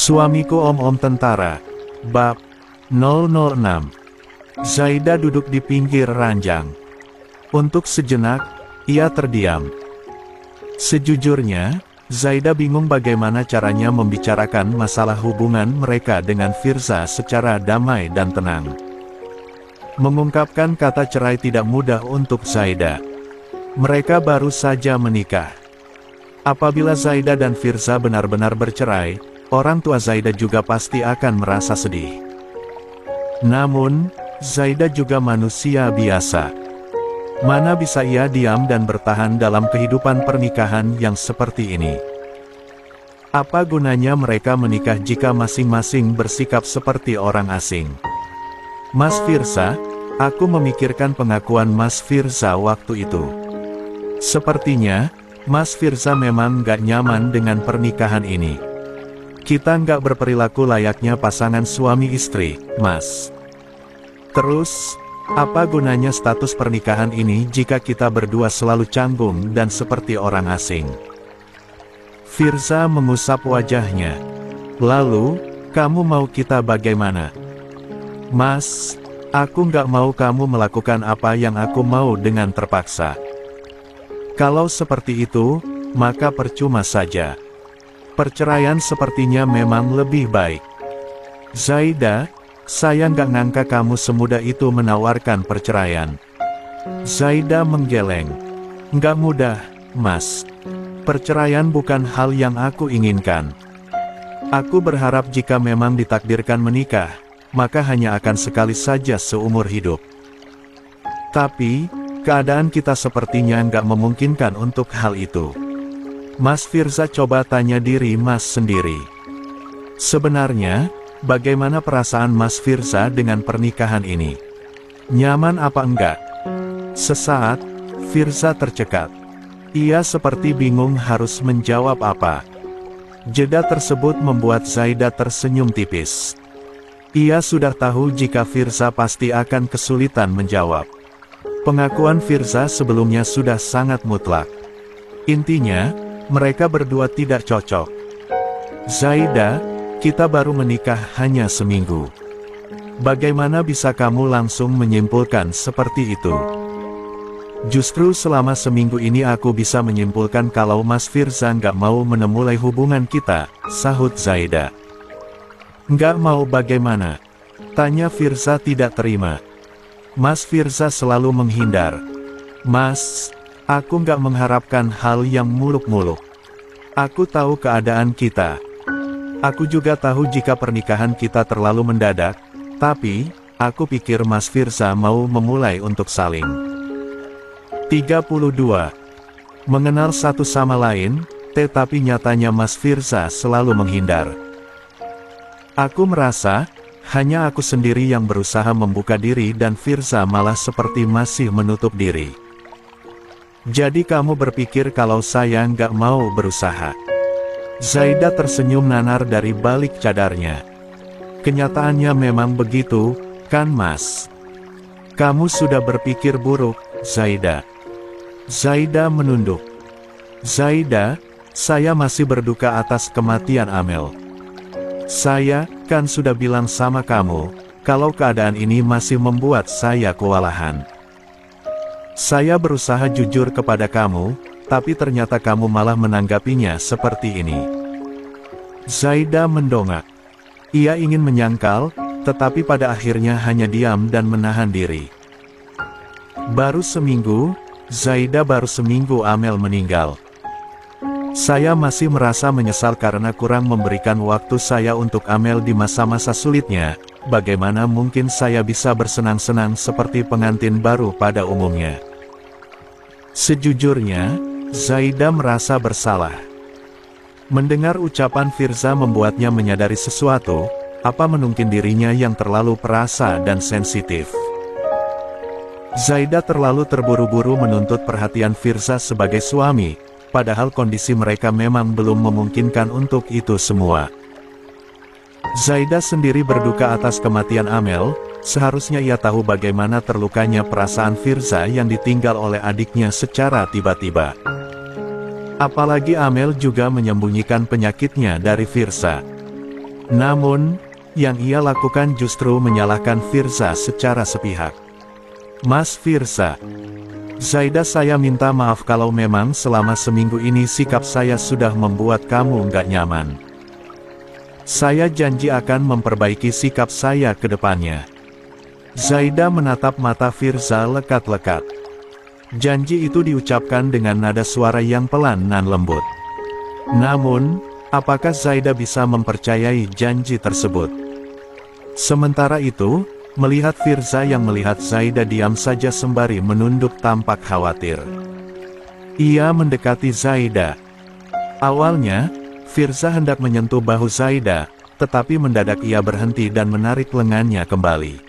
Suamiku om-om tentara. Bab 006. Zaida duduk di pinggir ranjang. Untuk sejenak, ia terdiam. Sejujurnya, Zaida bingung bagaimana caranya membicarakan masalah hubungan mereka dengan Firza secara damai dan tenang. Mengungkapkan kata cerai tidak mudah untuk Zaida. Mereka baru saja menikah. Apabila Zaida dan Firza benar-benar bercerai, orang tua Zaida juga pasti akan merasa sedih. Namun, Zaida juga manusia biasa. Mana bisa ia diam dan bertahan dalam kehidupan pernikahan yang seperti ini? Apa gunanya mereka menikah jika masing-masing bersikap seperti orang asing? Mas Firza, aku memikirkan pengakuan Mas Firza waktu itu. Sepertinya, Mas Firza memang gak nyaman dengan pernikahan ini. Kita nggak berperilaku layaknya pasangan suami istri, Mas. Terus, apa gunanya status pernikahan ini jika kita berdua selalu canggung dan seperti orang asing? Firza mengusap wajahnya. Lalu, kamu mau kita bagaimana? Mas, aku nggak mau kamu melakukan apa yang aku mau dengan terpaksa. Kalau seperti itu, maka percuma saja. Perceraian sepertinya memang lebih baik. Zaida, saya nggak ngangka kamu semudah itu menawarkan perceraian. Zaida menggeleng. Nggak mudah, Mas. Perceraian bukan hal yang aku inginkan. Aku berharap jika memang ditakdirkan menikah, maka hanya akan sekali saja seumur hidup. Tapi, keadaan kita sepertinya nggak memungkinkan untuk hal itu. Mas Firza coba tanya diri Mas sendiri. Sebenarnya, bagaimana perasaan Mas Firza dengan pernikahan ini? Nyaman apa enggak? Sesaat, Firza tercekat. Ia seperti bingung harus menjawab apa. Jeda tersebut membuat Zaida tersenyum tipis. Ia sudah tahu jika Firza pasti akan kesulitan menjawab. Pengakuan Firza sebelumnya sudah sangat mutlak. Intinya, mereka berdua tidak cocok. Zaida, kita baru menikah hanya seminggu. Bagaimana bisa kamu langsung menyimpulkan seperti itu? Justru selama seminggu ini aku bisa menyimpulkan kalau Mas Firza nggak mau memulai hubungan kita, sahut Zaida. Nggak mau bagaimana? Tanya Firza tidak terima. Mas Firza selalu menghindar. Mas, aku nggak mengharapkan hal yang muluk-muluk. Aku tahu keadaan kita. Aku juga tahu jika pernikahan kita terlalu mendadak, tapi, aku pikir Mas Firza mau memulai untuk saling. 32. Mengenal satu sama lain, tetapi nyatanya Mas Firza selalu menghindar. Aku merasa, hanya aku sendiri yang berusaha membuka diri dan Firza malah seperti masih menutup diri. Jadi kamu berpikir kalau saya nggak mau berusaha? Zaida tersenyum nanar dari balik cadarnya. Kenyataannya memang begitu, kan Mas? Kamu sudah berpikir buruk, Zaida. Zaida menunduk. Zaida, saya masih berduka atas kematian Amel. Saya, kan sudah bilang sama kamu, kalau keadaan ini masih membuat saya kewalahan. Saya berusaha jujur kepada kamu, tapi ternyata kamu malah menanggapinya seperti ini. Zaida mendongak. Ia ingin menyangkal, tetapi pada akhirnya hanya diam dan menahan diri. Baru seminggu, Zaida baru seminggu Amel meninggal. Saya masih merasa menyesal karena kurang memberikan waktu saya untuk Amel di masa-masa sulitnya. Bagaimana mungkin saya bisa bersenang-senang seperti pengantin baru pada umumnya? Sejujurnya, Zaida merasa bersalah. Mendengar ucapan Firza membuatnya menyadari sesuatu, apa mungkin dirinya yang terlalu perasa dan sensitif. Zaida terlalu terburu-buru menuntut perhatian Firza sebagai suami, padahal kondisi mereka memang belum memungkinkan untuk itu semua. Zaida sendiri berduka atas kematian Amel, seharusnya ia tahu bagaimana terlukanya perasaan Firza yang ditinggal oleh adiknya secara tiba-tiba. Apalagi Amel juga menyembunyikan penyakitnya dari Firza. Namun, yang ia lakukan justru menyalahkan Firza secara sepihak. Mas Firza, Zaida, saya minta maaf kalau memang selama seminggu ini sikap saya sudah membuat kamu nggak nyaman. Saya janji akan memperbaiki sikap saya ke depannya. Zaida menatap mata Firza lekat-lekat. Janji itu diucapkan dengan nada suara yang pelan dan lembut. Namun, apakah Zaida bisa mempercayai janji tersebut? Sementara itu, melihat Firza yang melihat Zaida diam saja sembari menunduk tampak khawatir. Ia mendekati Zaida. Awalnya, Firza hendak menyentuh bahu Zaida, tetapi mendadak ia berhenti dan menarik lengannya kembali.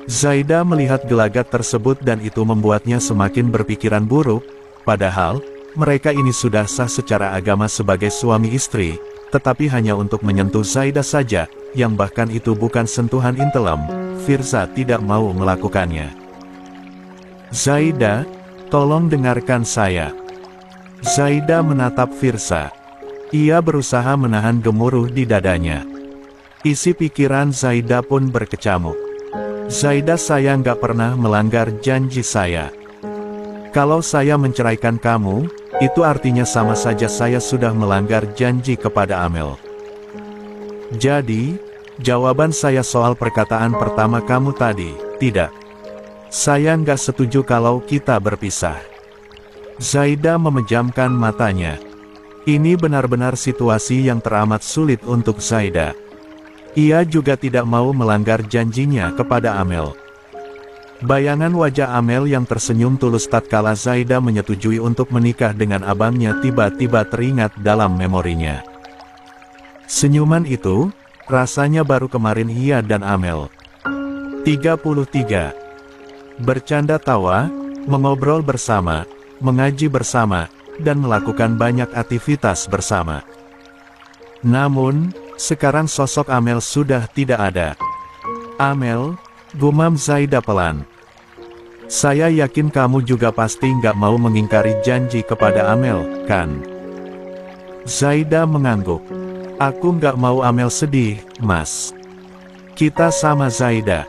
Zaida melihat gelagat tersebut dan itu membuatnya semakin berpikiran buruk, padahal, mereka ini sudah sah secara agama sebagai suami istri, tetapi hanya untuk menyentuh Zaida saja, yang bahkan itu bukan sentuhan intelem, Firza tidak mau melakukannya. Zaida, tolong dengarkan saya. Zaida menatap Firza. Ia berusaha menahan gemuruh di dadanya. Isi pikiran Zaida pun berkecamuk. Zaida, saya nggak pernah melanggar janji saya. Kalau saya menceraikan kamu, itu artinya sama saja saya sudah melanggar janji kepada Amel. Jadi, jawaban saya soal perkataan pertama kamu tadi, tidak. Saya nggak setuju kalau kita berpisah. Zaida memejamkan matanya. Ini benar-benar situasi yang teramat sulit untuk Zaida. Ia juga tidak mau melanggar janjinya kepada Amel. Bayangan wajah Amel yang tersenyum tulus tatkala Zaida menyetujui untuk menikah dengan abangnya tiba-tiba teringat dalam memorinya. Senyuman itu, rasanya baru kemarin ia dan Amel. 33. Bercanda tawa, mengobrol bersama, mengaji bersama, dan melakukan banyak aktivitas bersama. Namun, sekarang sosok Amel sudah tidak ada. Amel, gumam Zaida pelan. Saya yakin kamu juga pasti nggak mau mengingkari janji kepada Amel, kan? Zaida mengangguk. Aku nggak mau Amel sedih, Mas. Kita sama Zaida.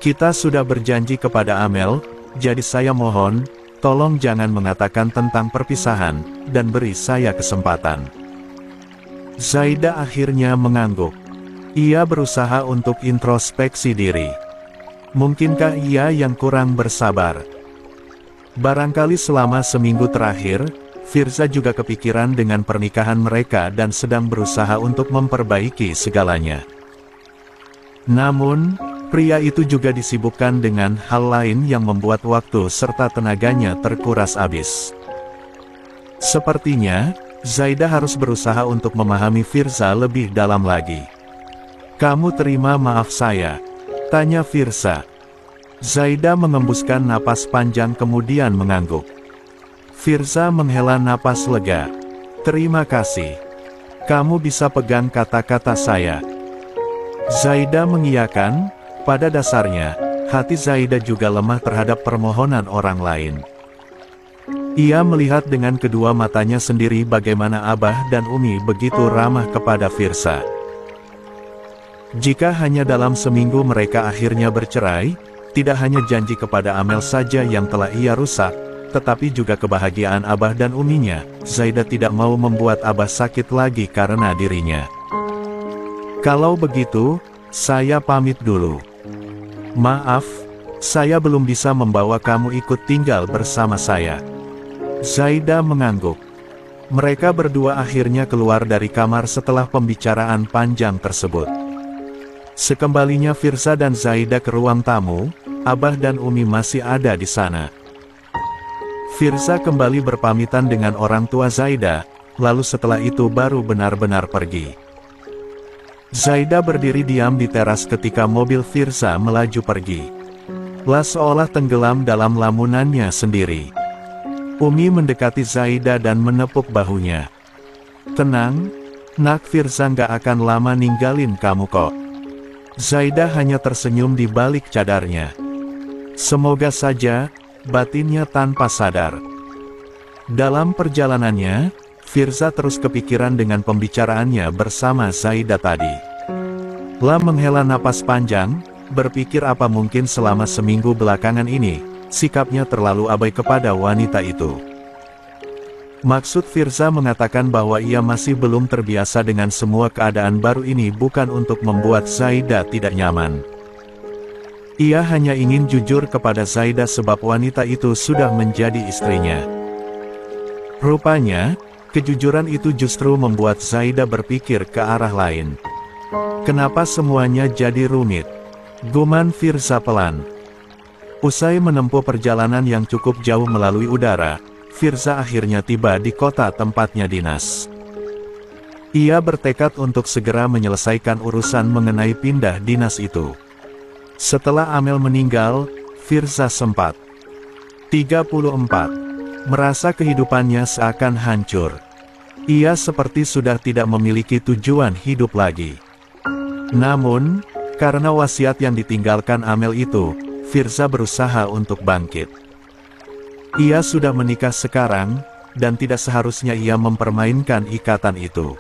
Kita sudah berjanji kepada Amel, jadi saya mohon, tolong jangan mengatakan tentang perpisahan, dan beri saya kesempatan. Zaida akhirnya mengangguk. Ia berusaha untuk introspeksi diri. Mungkinkah ia yang kurang bersabar? Barangkali selama seminggu terakhir, Firza juga kepikiran dengan pernikahan mereka dan sedang berusaha untuk memperbaiki segalanya. Namun, pria itu juga disibukkan dengan hal lain yang membuat waktu serta tenaganya terkuras habis. Sepertinya, Zaida harus berusaha untuk memahami Firza lebih dalam lagi. Kamu terima maaf saya? Tanya Firza. Zaida mengembuskan napas panjang kemudian mengangguk. Firza menghela napas lega. Terima kasih. Kamu bisa pegang kata-kata saya. Zaida mengiyakan. Pada dasarnya, hati Zaida juga lemah terhadap permohonan orang lain. Ia melihat dengan kedua matanya sendiri bagaimana Abah dan Umi begitu ramah kepada Firza. Jika hanya dalam seminggu mereka akhirnya bercerai, tidak hanya janji kepada Amel saja yang telah ia rusak, tetapi juga kebahagiaan Abah dan Uminya. Zaida tidak mau membuat Abah sakit lagi karena dirinya. Kalau begitu, saya pamit dulu. Maaf, saya belum bisa membawa kamu ikut tinggal bersama saya. Zaida mengangguk. Mereka berdua akhirnya keluar dari kamar setelah pembicaraan panjang tersebut. Sekembalinya Firza dan Zaida ke ruang tamu, Abah dan Umi masih ada di sana. Firza kembali berpamitan dengan orang tua Zaida, lalu setelah itu baru benar-benar pergi. Zaida berdiri diam di teras ketika mobil Firza melaju pergi. Seolah tenggelam dalam lamunannya sendiri. Umi mendekati Zaida dan menepuk bahunya. Tenang, nak, Firza nggak akan lama ninggalin kamu kok. Zaida hanya tersenyum di balik cadarnya. Semoga saja, batinnya tanpa sadar. Dalam perjalanannya, Firza terus kepikiran dengan pembicaraannya bersama Zaida tadi. La menghela napas panjang, berpikir apa mungkin selama seminggu belakangan ini, sikapnya terlalu abai kepada wanita itu. Maksud Firza mengatakan bahwa ia masih belum terbiasa dengan semua keadaan baru ini bukan untuk membuat Zaida tidak nyaman. Ia hanya ingin jujur kepada Zaida sebab wanita itu sudah menjadi istrinya. Rupanya, kejujuran itu justru membuat Zaida berpikir ke arah lain. Kenapa semuanya jadi rumit? Guman Firza pelan. Usai menempuh perjalanan yang cukup jauh melalui udara, Firza akhirnya tiba di kota tempatnya dinas. Ia bertekad untuk segera menyelesaikan urusan mengenai pindah dinas itu. Setelah Amel meninggal, Firza sempat 34. Merasa kehidupannya seakan hancur. Ia seperti sudah tidak memiliki tujuan hidup lagi. Namun, karena wasiat yang ditinggalkan Amel itu, Firza berusaha untuk bangkit. Ia sudah menikah sekarang, dan tidak seharusnya ia mempermainkan ikatan itu.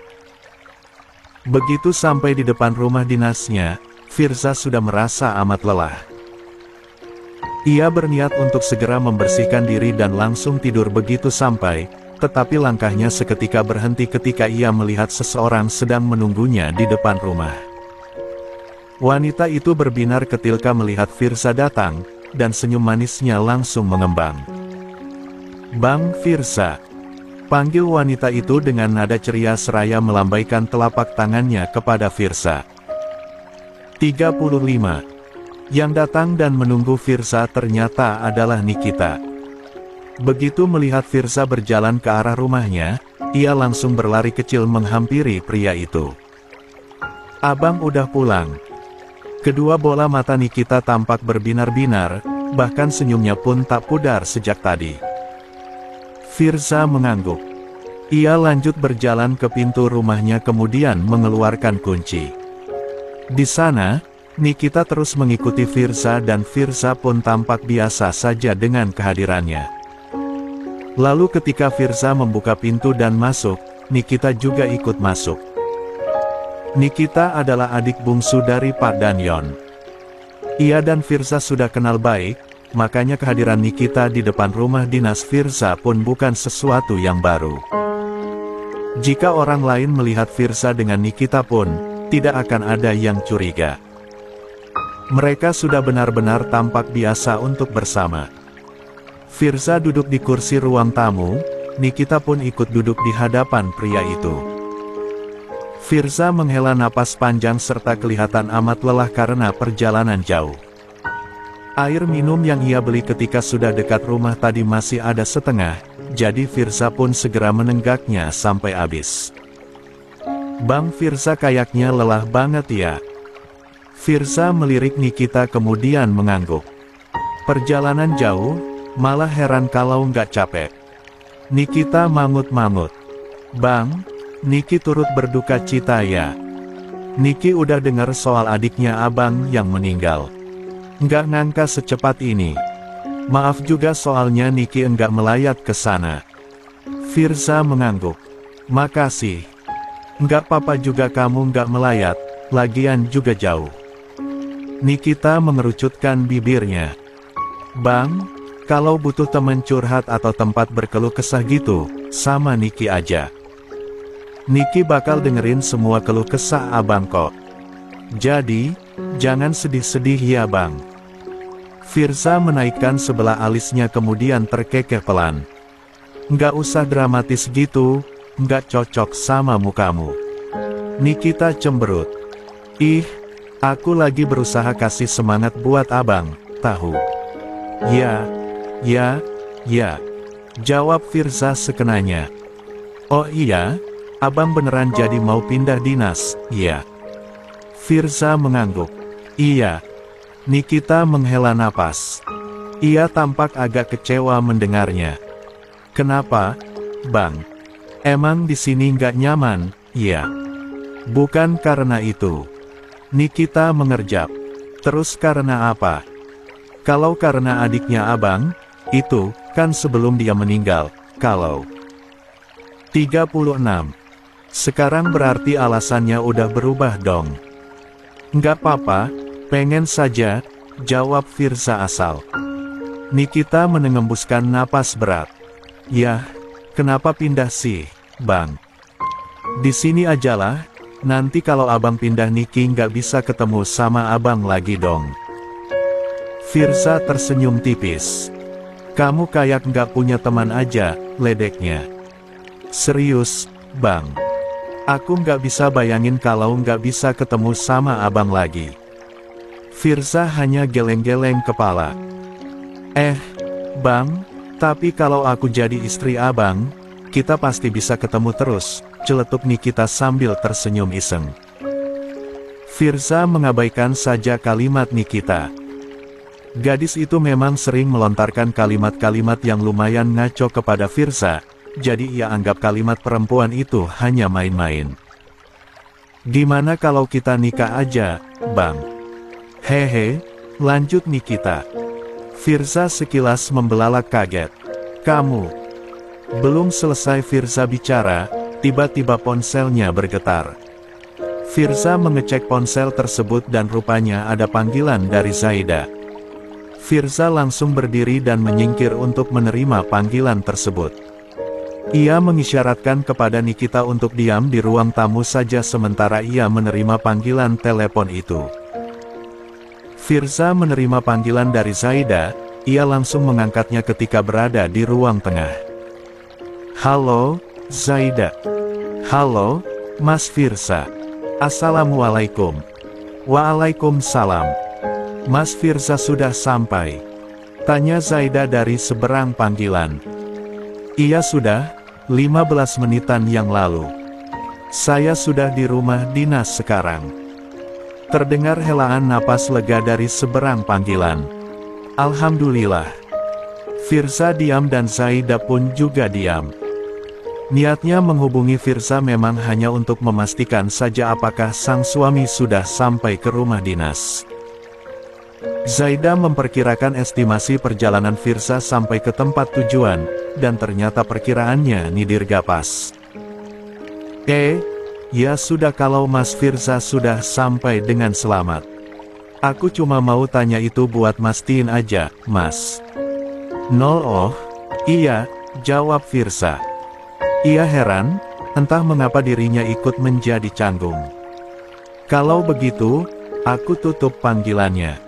Begitu sampai di depan rumah dinasnya, Firza sudah merasa amat lelah. Ia berniat untuk segera membersihkan diri dan langsung tidur begitu sampai, tetapi langkahnya seketika berhenti ketika ia melihat seseorang sedang menunggunya di depan rumah. Wanita itu berbinar ketika melihat Firza datang, dan senyum manisnya langsung mengembang. "Bang Firza," panggil wanita itu dengan nada ceria seraya melambaikan telapak tangannya kepada Firza. 35. Yang datang dan menunggu Firza ternyata adalah Nikita. Begitu melihat Firza berjalan ke arah rumahnya, ia langsung berlari kecil menghampiri pria itu. "Abang udah pulang." Kedua bola mata Nikita tampak berbinar-binar, bahkan senyumnya pun tak pudar sejak tadi. Firza mengangguk. Ia lanjut berjalan ke pintu rumahnya kemudian mengeluarkan kunci. Di sana, Nikita terus mengikuti Firza dan Firza pun tampak biasa saja dengan kehadirannya. Lalu ketika Firza membuka pintu dan masuk, Nikita juga ikut masuk. Nikita adalah adik bungsu dari Pak Danyon. Ia dan Firza sudah kenal baik, makanya kehadiran Nikita di depan rumah dinas Firza pun bukan sesuatu yang baru. Jika orang lain melihat Firza dengan Nikita pun, tidak akan ada yang curiga. Mereka sudah benar-benar tampak biasa untuk bersama. Firza duduk di kursi ruang tamu, Nikita pun ikut duduk di hadapan pria itu. Firza menghela napas panjang serta kelihatan amat lelah karena perjalanan jauh. Air minum yang ia beli ketika sudah dekat rumah tadi masih ada setengah, jadi Firza pun segera menenggaknya sampai habis. "Bang Firza kayaknya lelah banget ya." Firza melirik Nikita kemudian mengangguk. "Perjalanan jauh, malah heran kalau nggak capek." Nikita mangut-mangut. "Bang, Niki turut berduka cita ya. Niki udah dengar soal adiknya abang yang meninggal. Nggak ngangka secepat ini. Maaf juga soalnya Niki enggak melayat ke sana." Firza mengangguk. "Makasih. Nggak apa-apa juga kamu nggak melayat, lagian juga jauh." Nikita mengerucutkan bibirnya. "Bang, kalau butuh teman curhat atau tempat berkeluh kesah gitu, sama Niki aja. Niki bakal dengerin semua keluh kesah abang kok. Jadi, jangan sedih-sedih ya bang." Firza menaikkan sebelah alisnya kemudian terkekeh pelan. "Nggak usah dramatis gitu, nggak cocok sama mukamu." Nikita cemberut. "Ih, aku lagi berusaha kasih semangat buat abang, tahu." Ya, jawab Firza sekenanya. "Oh iya, abang beneran jadi mau pindah dinas, ya?" Firza mengangguk. "Iya." Nikita menghela napas. Ia tampak agak kecewa mendengarnya. "Kenapa, bang? Emang di sini nggak nyaman, ya?" "Bukan karena itu." Nikita mengerjap. "Terus karena apa?" "Kalau karena adiknya abang, itu, kan sebelum dia meninggal, kalau..." 36. Sekarang berarti alasannya udah berubah dong. Nggak apa-apa, pengen saja, jawab Firza asal. Nikita mengembuskan napas berat. Yah, kenapa pindah sih, Bang? Di sini ajalah, nanti kalau abang pindah Niki nggak bisa ketemu sama abang lagi dong. Firza tersenyum tipis. Kamu kayak nggak punya teman aja, ledeknya. Serius, Bang. Aku nggak bisa bayangin kalau nggak bisa ketemu sama abang lagi. Firza hanya geleng-geleng kepala. Bang, tapi kalau aku jadi istri abang, kita pasti bisa ketemu terus, celetuk Nikita sambil tersenyum iseng. Firza mengabaikan saja kalimat Nikita. Gadis itu memang sering melontarkan kalimat-kalimat yang lumayan ngaco kepada Firza, jadi ia anggap kalimat perempuan itu hanya main-main. Gimana kalau kita nikah aja, Bang? Hehe, lanjut Nikita. Firza sekilas membelalak kaget. Kamu. Belum selesai Firza bicara, tiba-tiba ponselnya bergetar. Firza mengecek ponsel tersebut dan rupanya ada panggilan dari Zaida. Firza langsung berdiri dan menyingkir untuk menerima panggilan tersebut. Ia mengisyaratkan kepada Nikita untuk diam di ruang tamu saja sementara ia menerima panggilan telepon itu. Firza menerima panggilan dari Zaida, ia langsung mengangkatnya ketika berada di ruang tengah. Halo, Zaida. Halo, Mas Firza. Assalamualaikum. Waalaikumsalam. Mas Firza sudah sampai? Tanya Zaida dari seberang panggilan. Iya sudah, 15 menitan yang lalu. Saya sudah di rumah dinas sekarang. Terdengar helaan napas lega dari seberang panggilan. Alhamdulillah. Firza diam dan Zaida pun juga diam. Niatnya menghubungi Firza memang hanya untuk memastikan saja apakah sang suami sudah sampai ke rumah dinas. Zaida memperkirakan estimasi perjalanan Firza sampai ke tempat tujuan, dan ternyata perkiraannya nidirga pas. Ya sudah kalau Mas Firza sudah sampai dengan selamat. Aku cuma mau tanya itu buat mastiin aja, Mas. Oh, iya, jawab Firza. Ia heran, entah mengapa dirinya ikut menjadi canggung. Kalau begitu, aku tutup panggilannya.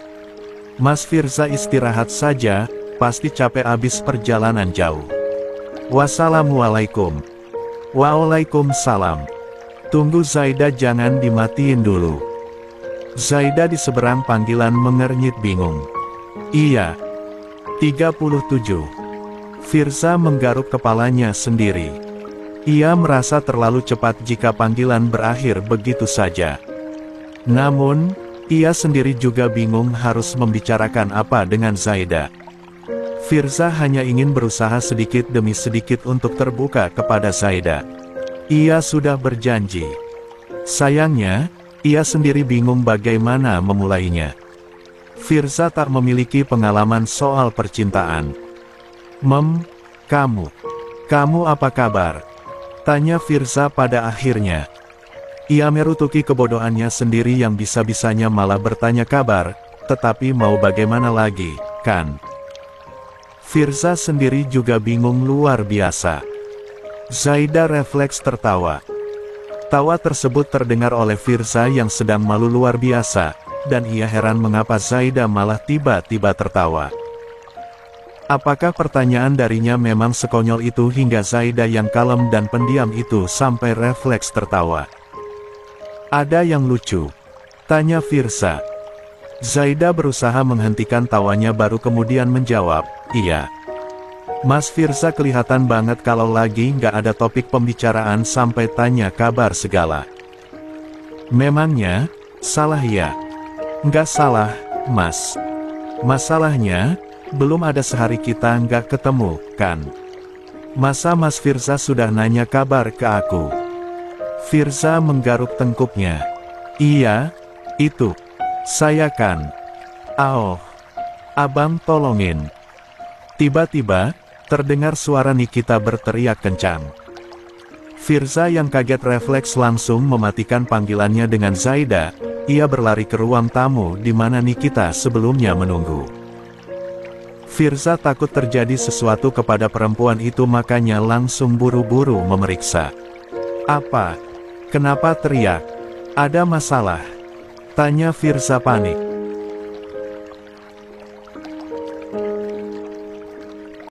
Mas Firza istirahat saja, pasti capek abis perjalanan jauh. Wassalamualaikum. Waalaikumsalam. Tunggu Zaida, jangan dimatiin dulu. Zaida di seberang panggilan mengernyit bingung. Iya. 37. Firza menggaruk kepalanya sendiri. Ia merasa terlalu cepat jika panggilan berakhir begitu saja. Namun, ia sendiri juga bingung harus membicarakan apa dengan Zaida. Firza hanya ingin berusaha sedikit demi sedikit untuk terbuka kepada Zaida. Ia sudah berjanji. Sayangnya, ia sendiri bingung bagaimana memulainya. Firza tak memiliki pengalaman soal percintaan. Kamu apa kabar? Tanya Firza pada akhirnya. Ia merutuki kebodohannya sendiri yang bisa-bisanya malah bertanya kabar, tetapi mau bagaimana lagi, kan? Firza sendiri juga bingung luar biasa. Zaida refleks tertawa. Tawa tersebut terdengar oleh Firza yang sedang malu luar biasa, dan ia heran mengapa Zaida malah tiba-tiba tertawa. Apakah pertanyaan darinya memang sekonyol itu hingga Zaida yang kalem dan pendiam itu sampai refleks tertawa? Ada yang lucu? Tanya Firza. Zaida berusaha menghentikan tawanya baru kemudian menjawab, iya. Mas Firza kelihatan banget kalau lagi nggak ada topik pembicaraan sampai tanya kabar segala. Memangnya, salah ya? Nggak salah, Mas. Masalahnya, belum ada sehari kita nggak ketemu, kan? Masa Mas Firza sudah nanya kabar ke aku? Firza menggaruk tengkuknya. Iya, itu. Saya kan. Abang tolongin. Tiba-tiba, terdengar suara Nikita berteriak kencang. Firza yang kaget refleks langsung mematikan panggilannya dengan Zaida. Ia berlari ke ruang tamu di mana Nikita sebelumnya menunggu. Firza takut terjadi sesuatu kepada perempuan itu, makanya langsung buru-buru memeriksa. "Apa? Kenapa teriak? Ada masalah?" tanya Firza panik.